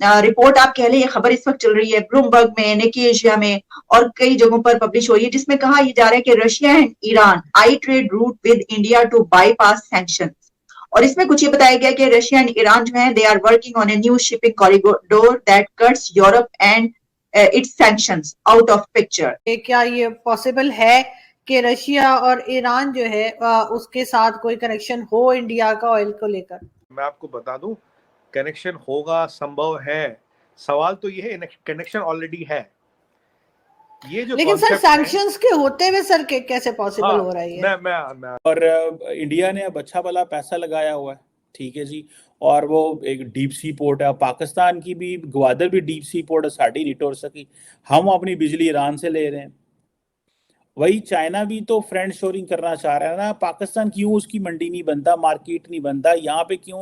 Report आप कह लें, ये खबर इस वक्त चल रही है ब्लूमबर्ग में, निकी एशिया में और कई जगहों पर पब्लिश हो रही है, जिसमें कहा यह जा रहा है कि Russia and Iran eye trade route with India to bypass sanction. और इसमें कुछ ये बताया गया कि रशिया एंड ईरान जो है, they are working on a new shipping corridor that cuts Europe and its sanctions out of picture. क्या ये पॉसिबल है कि रशिया और ईरान जो है उसके साथ कोई कनेक्शन हो इंडिया का ऑयल को लेकर? मैं आपको बता दूं, कनेक्शन होगा, संभव है। सवाल तो ये है, कनेक्शन ऑलरेडी है। ये जो लेकिन सर सैंक्शंस के होते हुए सर के कैसे पॉसिबल हो रहा है? मैं और इंडिया ने अब अच्छा भला पैसा लगाया हुआ है, ठीक है जी, और वो एक डीप सी पोर्ट है। पाकिस्तान की भी ग्वादर भी डीप सी पोर्ट है, साड़ी नहीं टोर सकी। हम अपनी बिजली ईरान से ले रहे हैं। वही चाइना भी तो फ्रेंड शोरिंग करना चाह रहा है ना। पाकिस्तान क्यों उसकी मंडी नहीं बनता, मार्केट नहीं बनता, यहाँ पे क्यों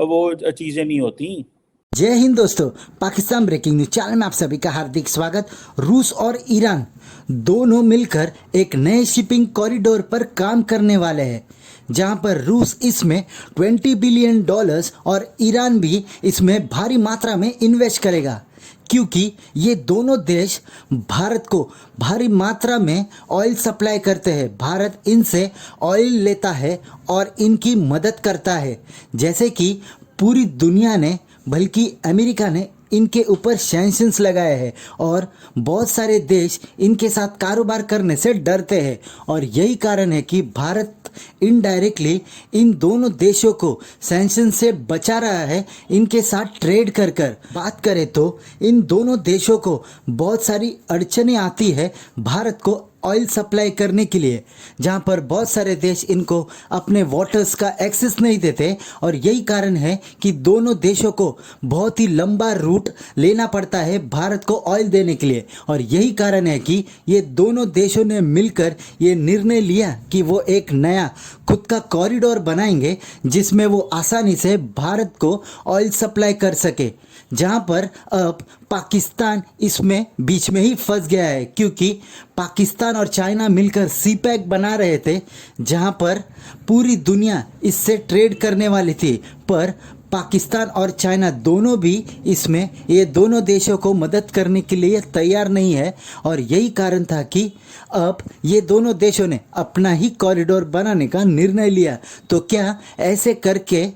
वो चीजें नहीं होती? जय हिंद दोस्तों, पाकिस्तान ब्रेकिंग न्यूज चैनल में आप सभी का हार्दिक स्वागत। रूस और ईरान दोनों मिलकर एक नए शिपिंग कॉरिडोर पर काम करने वाले हैं, जहां पर रूस इसमें $20 बिलियन और ईरान भी इसमें भारी मात्रा में इन्वेस्ट करेगा, क्योंकि ये दोनों देश भारत को भारी मात्रा में ऑयल सप्लाई करते हैं। भारत इनसे ऑयल लेता है और इनकी मदद करता है। जैसे कि पूरी दुनिया ने, बल्कि अमेरिका ने इनके ऊपर सैंक्शंस लगाए हैं और बहुत सारे देश इनके साथ कारोबार करने से डरते हैं। और यही कारण है कि भारत इनडायरेक्टली इन दोनों देशों को सैंक्शन से बचा रहा है, इनके साथ ट्रेड कर कर। बात करें तो इन दोनों देशों को बहुत सारी अड़चनें आती है भारत को ऑयल सप्लाई करने के लिए, जहां पर बहुत सारे देश इनको अपने वाटर्स का एक्सेस नहीं देते। और यही कारण है कि दोनों देशों को बहुत ही लंबा रूट लेना पड़ता है भारत को ऑयल देने के लिए। और यही कारण है कि ये दोनों देशों ने मिलकर ये निर्णय लिया कि वो एक नया खुद का कॉरिडोर बनाएंगे, जिसमें वो आसानी से भारत को ऑयल सप्लाई कर सके। जहां पर अब पाकिस्तान इसमें बीच में ही फंस गया है, क्योंकि पाकिस्तान और चाइना मिलकर सीपैक बना रहे थे, जहां पर पूरी दुनिया इससे ट्रेड करने वाली थी। पर पाकिस्तान और चाइना दोनों भी इसमें, ये दोनों देशों को मदद करने के लिए तैयार नहीं है। और यही कारण था कि अब ये दोनों देशों ने अपना ही कॉरिडोर बनाने का निर्णय लिया। तो क्या ऐसे करके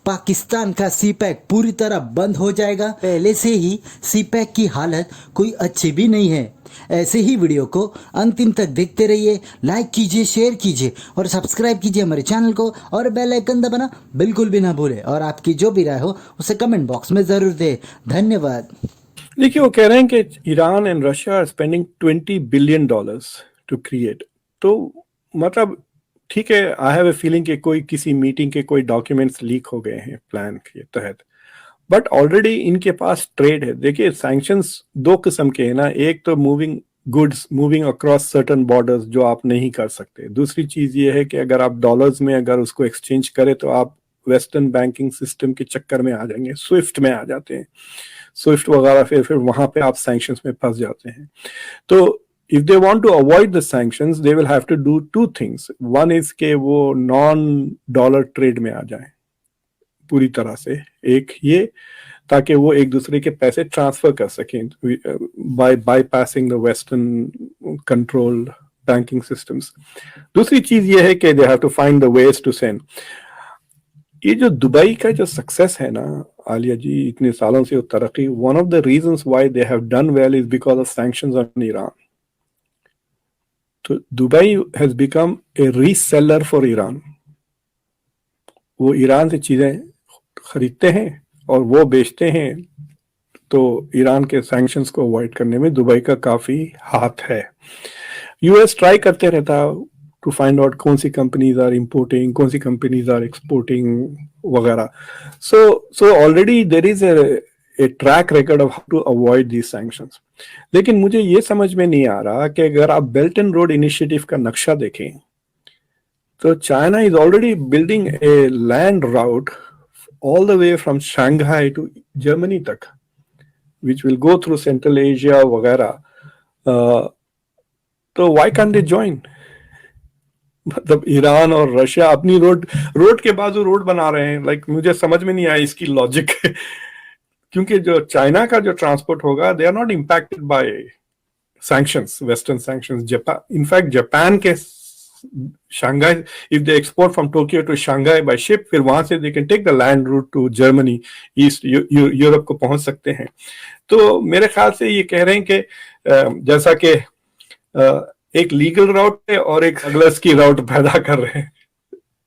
पाकिस्तान का सीपैक पूरी तरह बंद हो जाएगा? पहले से ही सीपैक की हालत कोई अच्छी भी नहीं है। ऐसे ही वीडियो को अंतिम तक देखते रहिए, लाइक कीजिए, शेयर कीजिए और सब्सक्राइब कीजिए हमारे चैनल को, और बेल आइकन दबाना बिल्कुल भी ना भूलें। और आपकी जो भी राय हो उसे कमेंट बॉक्स में जरूर दें। धन्यवाद। देखिए, वो कह रहे हैं कि Iran and Russia are spending $20 billion to create. तो मतलब ठीक है, आई हैव ए फीलिंग कि कोई किसी मीटिंग के कोई डॉक्यूमेंट्स लीक हो गए हैं प्लान के तहत, बट ऑलरेडी इनके पास ट्रेड है। देखिए, सैंक्शंस दो किस्म के हैं ना, एक तो moving goods moving across certain borders जो आप नहीं कर सकते। दूसरी चीज ये है कि अगर आप डॉलर्स में अगर उसको एक्सचेंज करें तो आप वेस्टर्न बैंकिंग सिस्टम के चक्कर में आ जाएंगे, स्विफ्ट में आ जाते हैं, स्विफ्ट वगैरह, फिर वहां पे आप सैंक्शंस में फंस जाते हैं। तो if they want to avoid the sanctions, they will have to do two things. One is कि वो non-dollar trade में आ जाए पूरी तरह से, एक ये, ताकि वो एक दूसरे के पैसे ट्रांसफर कर सकें by bypassing the western controlled banking systems. दूसरी चीज ये है कि they have to find the ways to send. ये जो दुबई का जो सक्सेस है ना आलिया जी, इतने सालों से तरक्की, one of the reasons why they have done well is because of sanctions on Iran. तो Dubai has become a reseller for Iran. वो ईरान से चीजें खरीदते हैं और वो बेचते हैं, तो ईरान के सैंक्शंस को अवॉइड करने में दुबई का काफी हाथ है। यूएस ट्राई करते रहता टू फाइंड आउट कौन सी कंपनीज आर इंपोर्टिंग, कौन सी कंपनीज आर एक्सपोर्टिंग वगैरह। So already there is a track record of how to avoid these sanctions. लेकिन मुझे ये समझ में नहीं आ रहा कि अगर आप बेल्ट एंड रोड इनिशिएटिव का नक्शा देखें तो China is already building a land route all the way from Shanghai to Germany तक, which will go through central Asia वगैरह। तो व्हाई कैन दे जॉइन? मतलब ईरान और रशिया अपनी रोड के बाजू रोड बना रहे हैं। लाइक मुझे समझ में नहीं आया इसकी लॉजिक। क्योंकि जो चाइना का जो ट्रांसपोर्ट होगा they are not impacted by sanctions, Western sanctions. In fact, Japan के Shanghai, if they export from Tokyo to Shanghai by ship, फिर वहां से they can take the land route to Germany, East Europe को पहुंच सकते हैं. तो मेरे ख्याल से ये कह रहे हैं कि जैसा कि एक लीगल राउट है और एक स्मगलर्स की राउट पैदा कर रहे हैं.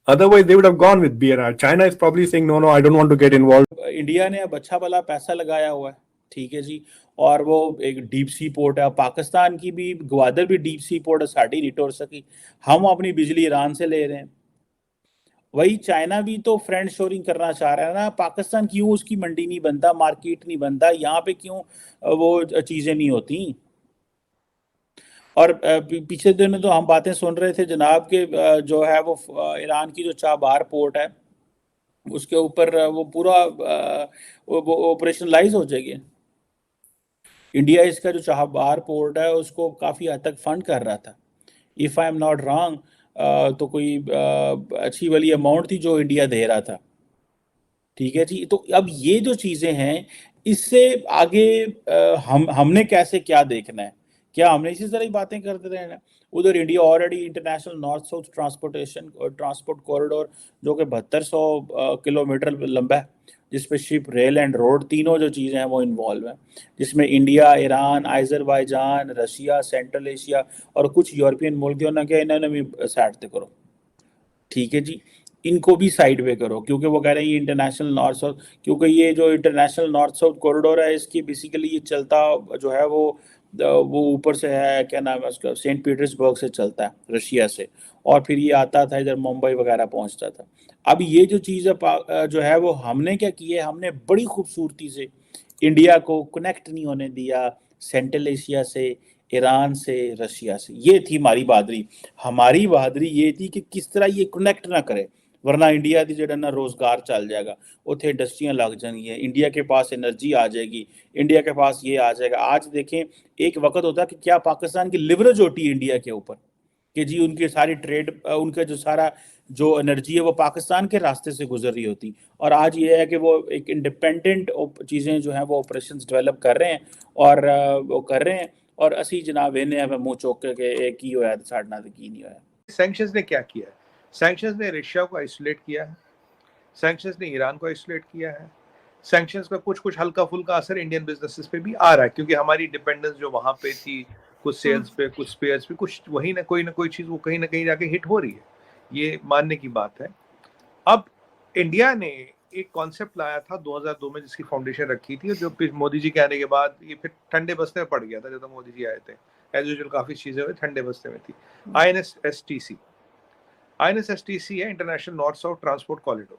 Otherwise, they would have gone with BRI. China is probably saying, no, I don't want to get involved. India ने अब अच्छा भला पैसा लगाया हुआ है, ठीक है जी, और वो एक डीप सी पोर्ट है. पाकिस्तान की भी ग्वादर भी डीप सी पोर्ट है, साड़ी नहीं टोर सकी. हम अपनी बिजली ईरान से ले रहे हैं. वही चाइना भी तो फ्रेंड शोरिंग करना चाह रहा है ना. पाकिस्तान क्यों उसकी मंडी नहीं बनता, मार्केट नहीं बनता, यहाँ पे क्यों वो चीजें नहीं होती. और पीछे दिनों तो हम बातें सुन रहे थे जनाब के जो है वो ईरान की जो चाबार पोर्ट है उसके ऊपर वो पूरा ऑपरेशनलाइज हो जाएगी. इंडिया इसका जो चाबार पोर्ट है उसको काफ़ी हद तक फंड कर रहा था, if I am not wrong. तो कोई अच्छी वाली अमाउंट थी जो इंडिया दे रहा था, ठीक है जी. तो अब ये जो चीज़ें हैं इससे आगे हमने कैसे क्या देखना है, क्या हमने इसी तरह ही बातें करते रहना. उधर India already international north south transport corridor जो कि 7200 किलोमीटर लंबा है, जिसपे शिप, रेल एंड रोड तीनों जो चीज़ें हैं वो इन्वॉल्व हैं, जिसमें India, Iran, Azerbaijan, Russia, central Asia और कुछ यूरोपियन मुल्क जो ना क्या इन्होंने भी साइड पे करो, ठीक है जी, इनको भी साइड पे करो. क्योंकि वो कह रहे हैं ये इंटरनेशनल नॉर्थ साउथ, क्योंकि ये जो इंटरनेशनल नॉर्थ साउथ कॉरिडोर है इसकी बेसिकली ये चलता जो है वो ऊपर से है, क्या नाम है उसका, सेंट पीटर्सबर्ग से चलता है रशिया से, और फिर ये आता था इधर मुंबई वगैरह पहुंचता था. अब ये जो चीज़ है जो है वो हमने क्या की है, हमने बड़ी खूबसूरती से इंडिया को कनेक्ट नहीं होने दिया सेंट्रल एशिया से, ईरान से, रशिया से. ये थी हमारी बहादुरी ये थी कि किस तरह ये कनेक्ट ना करे, वरना इंडिया की जो ना रोजगार चल जाएगा, उत्थे इंडस्ट्रियां लग जाएंगी, इंडिया के पास एनर्जी आ जाएगी, इंडिया के पास ये आ जाएगा. आज देखें एक वक्त होता कि क्या पाकिस्तान की लिवरेज होती है इंडिया के ऊपर कि जी उनकी सारी ट्रेड, उनका जो सारा जो एनर्जी है वो पाकिस्तान के रास्ते से गुजर रही होती. और आज ये है कि वो एक इंडिपेंडेंट चीज़ें जो हैं वो ऑपरेशंस डेवलप कर रहे हैं और वो कर रहे हैं, और असी जनाब इन्हें मुँह चौक के एक ही होया साढ़े नाल की नहीं होया. सैंक्शंस ने क्या किया है? सैंक्शंस ने रशिया को आइसोलेट किया है, सैंक्शंस ने ईरान को आइसोलेट किया है. सैंक्शंस का कुछ हल्का फुल्का असर इंडियन बिजनेसेस पे भी आ रहा है, क्योंकि हमारी डिपेंडेंस जो वहां पे थी कुछ सेल्स पे, कुछ स्पेयर्स पे, कुछ वही ना कोई चीज वो कहीं ना कहीं जाके हिट हो रही है. ये मानने की बात है. अब इंडिया ने एक कॉन्सेप्ट लाया था 2002 में जिसकी फाउंडेशन रखी थी, जो फिर मोदी जी के आने के बाद ये फिर ठंडे बस्ते में पड़ गया था. जब मोदी जी आए थे एज यूजुअल काफी चीजें हुई ठंडे बस्ते में थी. INSSTC है, international north south transport corridor.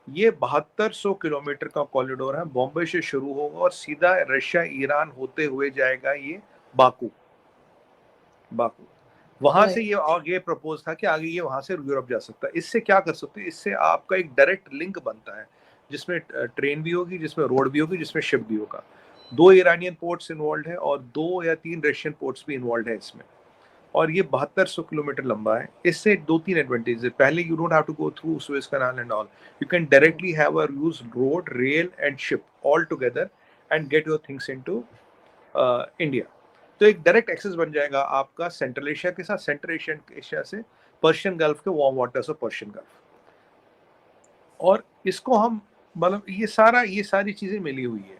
ये 7200 किलोमीटर का कॉरिडोर है. बॉम्बे से शुरू होगा और सीधा रशिया ईरान होते हुए जाएगा ये बाकू. वहां से ये आगे प्रपोज था कि आगे ये वहां से यूरोप जा सकता है. इससे क्या कर सकते हैं, इससे आपका एक डायरेक्ट लिंक बनता है जिसमें ट्रेन भी होगी, जिसमें रोड भी होगी, जिसमें शिप भी होगा. 2 ईरानियन पोर्ट्स इन्वॉल्व है और 2 या 3 रशियन पोर्ट्स भी इन्वॉल्व है इसमें. और ये 7200 किलोमीटर लंबा है. इससे 2-3 एडवांटेज है. पहले you don't have to go through Suez canal and all. You can directly have a use road, rail and ship all together and get your things into India. तो एक डायरेक्ट एक्सेस बन जाएगा आपका central Asia के साथ, central Asia से Persian gulf के warm waters of Persian gulf. और इसको हम मतलब ये सारी चीजें मिली हुई है.